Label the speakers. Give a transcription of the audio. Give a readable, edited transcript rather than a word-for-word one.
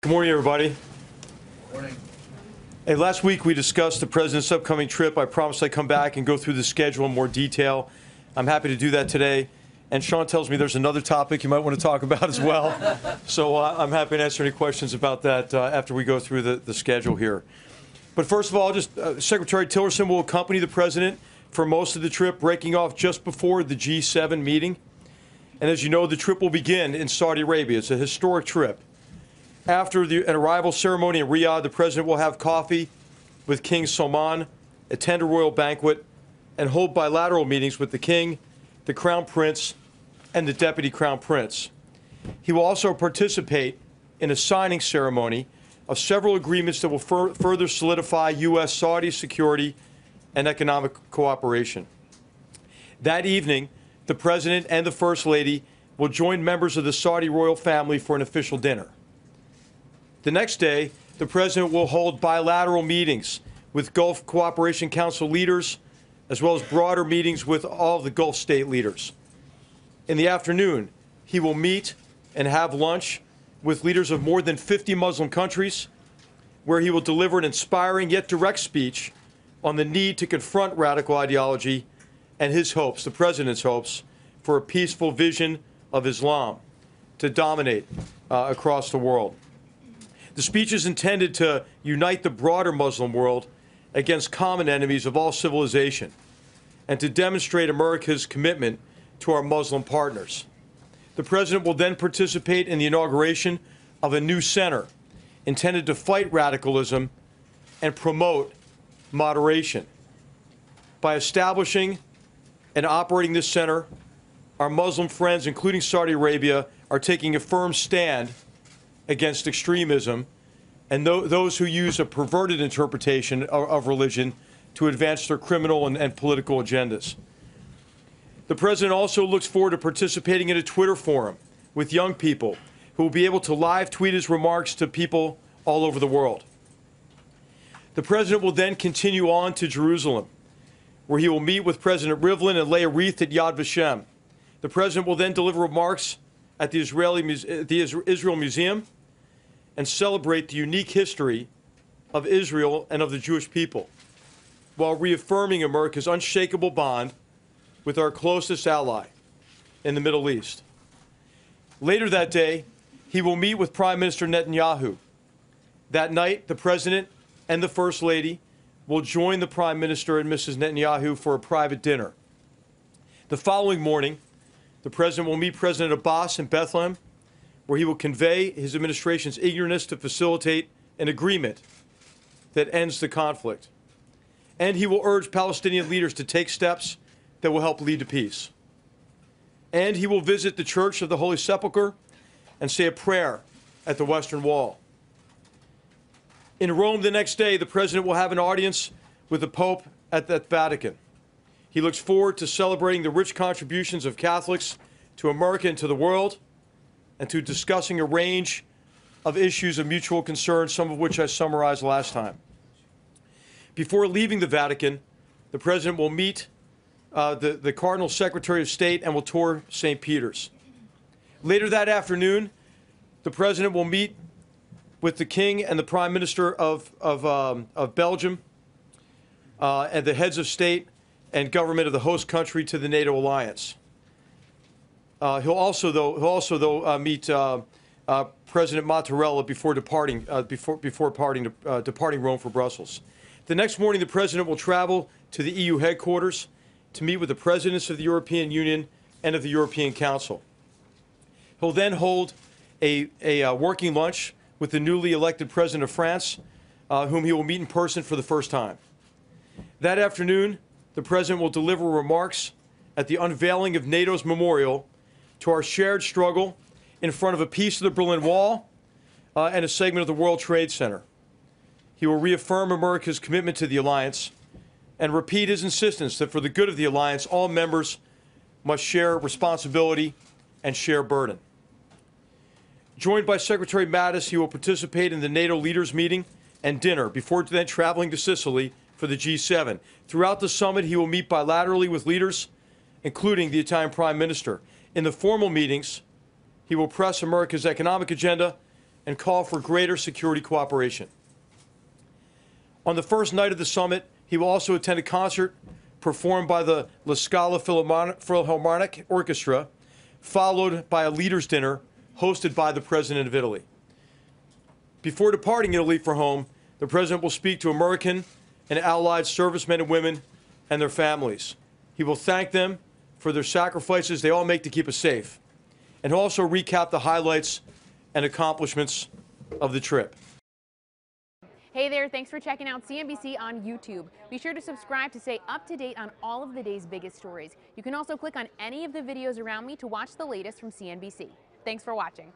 Speaker 1: Good morning, everybody.
Speaker 2: Morning.
Speaker 1: Hey, last week we discussed the president's upcoming trip. I promised I'd come back and go through the schedule in more detail. I'm happy to do that today. And Sean tells me there's another topic you might want to talk about as well. So I'm happy to answer any questions about that after we go through the schedule here. But first of all, Secretary Tillerson will accompany the president for most of the trip, breaking off just before the G7 meeting. And as you know, the trip will begin in Saudi Arabia. It's a historic trip. After an arrival ceremony in Riyadh, the president will have coffee with King Salman, attend a royal banquet, and hold bilateral meetings with the king, the crown prince, and the deputy crown prince. He will also participate in a signing ceremony of several agreements that will further solidify U.S.-Saudi security and economic cooperation. That evening, the president and the first lady will join members of the Saudi royal family for an official dinner. The next day, the president will hold bilateral meetings with Gulf Cooperation Council leaders, as well as broader meetings with all of the Gulf state leaders. In the afternoon, he will meet and have lunch with leaders of more than 50 Muslim countries, where he will deliver an inspiring yet direct speech on the need to confront radical ideology and his hopes, the president's hopes, for a peaceful vision of Islam to dominate across the world. The speech is intended to unite the broader Muslim world against common enemies of all civilization and to demonstrate America's commitment to our Muslim partners. The president will then participate in the inauguration of a new center intended to fight radicalism and promote moderation. By establishing and operating this center, our Muslim friends, including Saudi Arabia, are taking a firm stand against extremism and those who use a perverted interpretation of religion to advance their criminal and political agendas. The president also looks forward to participating in a Twitter forum with young people who will be able to live tweet his remarks to people all over the world. The president will then continue on to Jerusalem, where he will meet with President Rivlin and lay a wreath at Yad Vashem. The president will then deliver remarks at the Israel Museum and celebrate the unique history of Israel and of the Jewish people, while reaffirming America's unshakable bond with our closest ally in the Middle East. Later that day, he will meet with Prime Minister Netanyahu. That night, the president and the First Lady will join the Prime Minister and Mrs. Netanyahu for a private dinner. The following morning, the president will meet President Abbas in Bethlehem, where he will convey his administration's eagerness to facilitate an agreement that ends the conflict. And he will urge Palestinian leaders to take steps that will help lead to peace. And he will visit the Church of the Holy Sepulchre and say a prayer at the Western Wall. In Rome the next day, the president will have an audience with the Pope at the Vatican. He looks forward to celebrating the rich contributions of Catholics to America and to the world, and to discussing a range of issues of mutual concern, some of which I summarized last time. Before leaving the Vatican, the president will meet the Cardinal Secretary of State and will tour St. Peter's. Later that afternoon, the president will meet with the King and the Prime Minister of Belgium and the heads of state and government of the host country to the NATO alliance. He'll also meet President Mattarella before departing Rome for Brussels. The next morning, the president will travel to the EU headquarters to meet with the presidents of the European Union and of the European Council. He'll then hold a working lunch with the newly elected president of France, whom he will meet in person for the first time. That afternoon, the president will deliver remarks at the unveiling of NATO's memorial to our shared struggle in front of a piece of the Berlin Wall and a segment of the World Trade Center. He will reaffirm America's commitment to the alliance and repeat his insistence that for the good of the alliance, all members must share responsibility and share burden. Joined by Secretary Mattis, he will participate in the NATO leaders meeting and dinner before then traveling to Sicily for the G7. Throughout the summit, he will meet bilaterally with leaders, including the Italian Prime Minister. In the formal meetings, he will press America's economic agenda and call for greater security cooperation. On the first night of the summit, he will also attend a concert performed by the La Scala Philharmonic Orchestra, followed by a leaders' dinner hosted by the President of Italy. Before departing Italy for home, the President will speak to American and Allied servicemen and women and their families. He will thank them for their sacrifices they all make to keep us safe, and he'll also recap the highlights and accomplishments of the trip.
Speaker 2: Hey there, thanks for checking out CNBC on YouTube. Be sure to subscribe to stay up to date on all of the day's biggest stories. You can also click on any of the videos around me to watch the latest from CNBC. Thanks for watching.